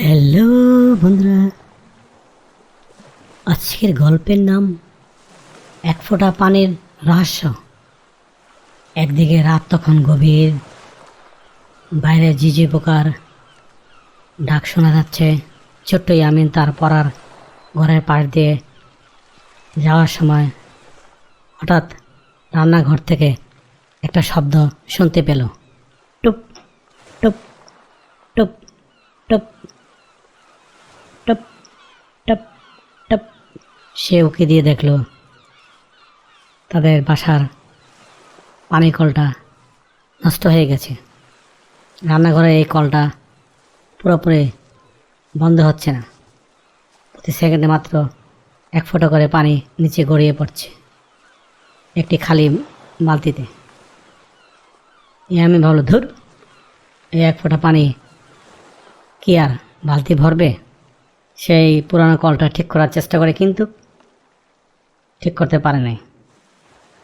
Hello বন্ধুরা, আজকের গল্পের নাম এক ফোঁটা পানির রহস্য। একদিকে রাত তখন গভীর, বাইরে ঝিঝি পোকার ডাক শোনা যাচ্ছে। ছোট্ট ইয়ামিন তার পড়ার ঘরের পাশ দিয়ে যাওয়ার সময় হঠাৎ রান্নাঘর থেকে একটা শব্দ শুনতে পেল। টুপ টুপ টুপ টুপ টপ টপ টপ। সে উকি দিয়ে দেখল তাদের বাসার পানি কলটা নষ্ট হয়ে গেছে। রান্নাঘরে এই কলটা পুরোপুরি বন্ধ হচ্ছে না। প্রতি সেকেন্ডে মাত্র এক ফোঁটা করে পানি নিচে গড়িয়ে পড়ছে একটি খালি বালতিতে। আমি ভাবল, ধুর, এই এক ফোঁটা পানি কি আর বালতি ভরবে? সেই পুরানো কলটা ঠিক করার চেষ্টা করে, কিন্তু ঠিক করতে পারে নাই।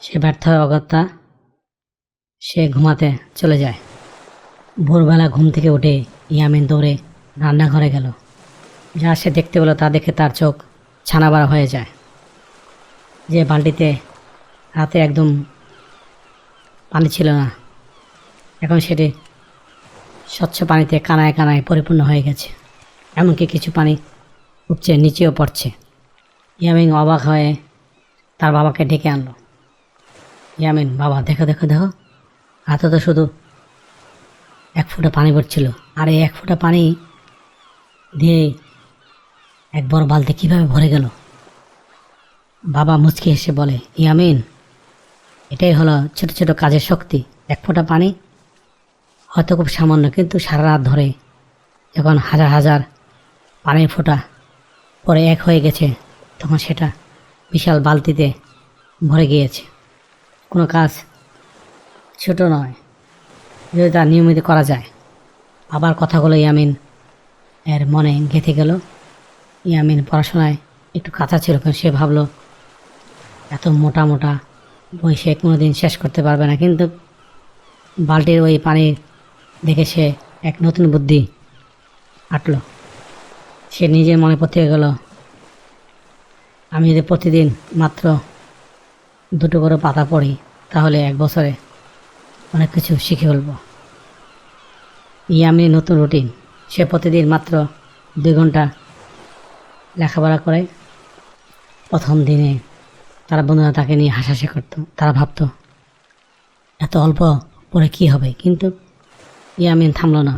সে ব্যর্থ হয়ে অগত্যা সে ঘুমাতে চলে যায়। ভোরবেলা ঘুম থেকে উঠে ইয়ামিন দৌড়ে রান্নাঘরে গেল। যা সে দেখতে পেল তা দেখে তার চোখ ছানাবাড়া হয়ে যায়। যে বালতিতে রাতে একদম পানি ছিল না, এখন সেটি স্বচ্ছ পানিতে কানায় কানায় পরিপূর্ণ হয়ে গেছে। এমনকি কিছু পানি উপচে নিচেও পড়ছে। ইয়ামিন অবাক হয়ে তার বাবাকে ডেকে আনলো। ইয়ামিন, বাবা, দেখো দেখো দেখো, রাতে তো শুধু এক ফোঁটা পানি পড়ছিল, আর এই এক ফোঁটা পানি দিয়ে এক বড় বালতি কীভাবে ভরে গেল? বাবা মুচকি হেসে বলে, ইয়ামিন, এটাই হলো ছোট ছোট কাজের শক্তি। এক ফোঁটা পানি হয়তো খুব সামান্য, কিন্তু সারা রাত ধরে যখন হাজার হাজার পানির ফোঁটা পরে এক হয়ে গেছে, তখন সেটা বিশাল বালতিতে ভরে গিয়েছে। কোনো কাজ ছোট নয় যদি তা নিয়মিত করা যায়। আবার কথাগুলো ইয়ামিন এর মনে গেঁথে গেল। ইয়ামিন পড়াশোনায় একটু কাঁচা ছিল, কারণ সে ভাবল এত মোটা মোটা বই সে কোনোদিন শেষ করতে পারবে না। কিন্তু বালতির ওই পানি দেখে সে এক নতুন বুদ্ধি আটল। সে নিজের মনে পড়তে গেল, আমি যদি প্রতিদিন মাত্র দুটো করে পাতা পড়ি, তাহলে এক বছরে অনেক কিছু শিখে ফেলব। ইয়ামিনের নতুন রুটিন, সে প্রতিদিন মাত্র 2 ঘন্টা লেখাপড়া করে। প্রথম দিনে তারা বন্ধুরা তাকে নিয়ে হাসাহাসি করত। তারা ভাবত এত অল্প পরে কি হবে, কিন্তু ইয়ামিন থামল না।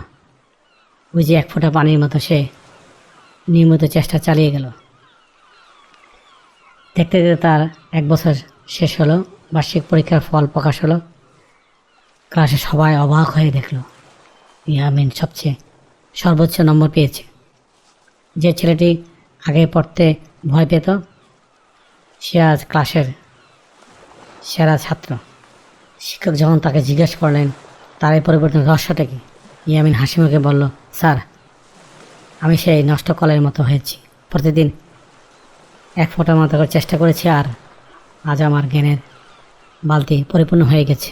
ওই যে এক ফোঁটা পানির মতো সে নিয়মিত চেষ্টা চালিয়ে গেল। দেখতে দেখতে তার 1 বছর শেষ হলো। বার্ষিক পরীক্ষার ফল প্রকাশ হলো। ক্লাসে সবাই অবাক হয়ে দেখল ইয়ামিন সর্বোচ্চ নম্বর পেয়েছে। যে ছেলেটি আগে পড়তে ভয় পেত, সে আজ ক্লাসের সেরা ছাত্র। শিক্ষক যখন তাকে জিজ্ঞেস করলেন তার এই পরিবর্তন রহস্যটা কি, ইয়ামিন হাসি মুখে বলল, স্যার, আমি সেই নষ্ট কলের মতো হয়েছি। প্রতিদিন এক ফোঁটার মতো করে চেষ্টা করেছি, আর আজ আমার জ্ঞানের বালতি পরিপূর্ণ হয়ে গেছে।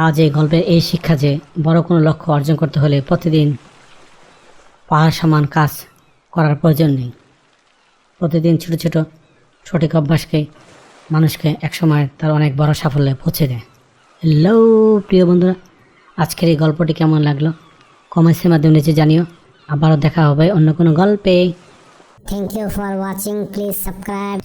আজ এই গল্পের এই শিক্ষা যে বড় কোনো লক্ষ্য অর্জন করতে হলে প্রতিদিন পাহাড় সমান কাজ করার প্রয়োজন নেই। প্রতিদিন ছোট ছোট সঠিক অভ্যাসকে মানুষকে একসময় তার অনেক বড় সাফল্যে পৌঁছে দেয়। হ্যালো প্রিয় বন্ধুরা, আজকের এই গল্পটি কেমন লাগলো কমেন্টসের মাধ্যমে নিচে জানিও। আবারও দেখা হবে অন্য কোনো গল্পে। Thank you for watching. Please subscribe.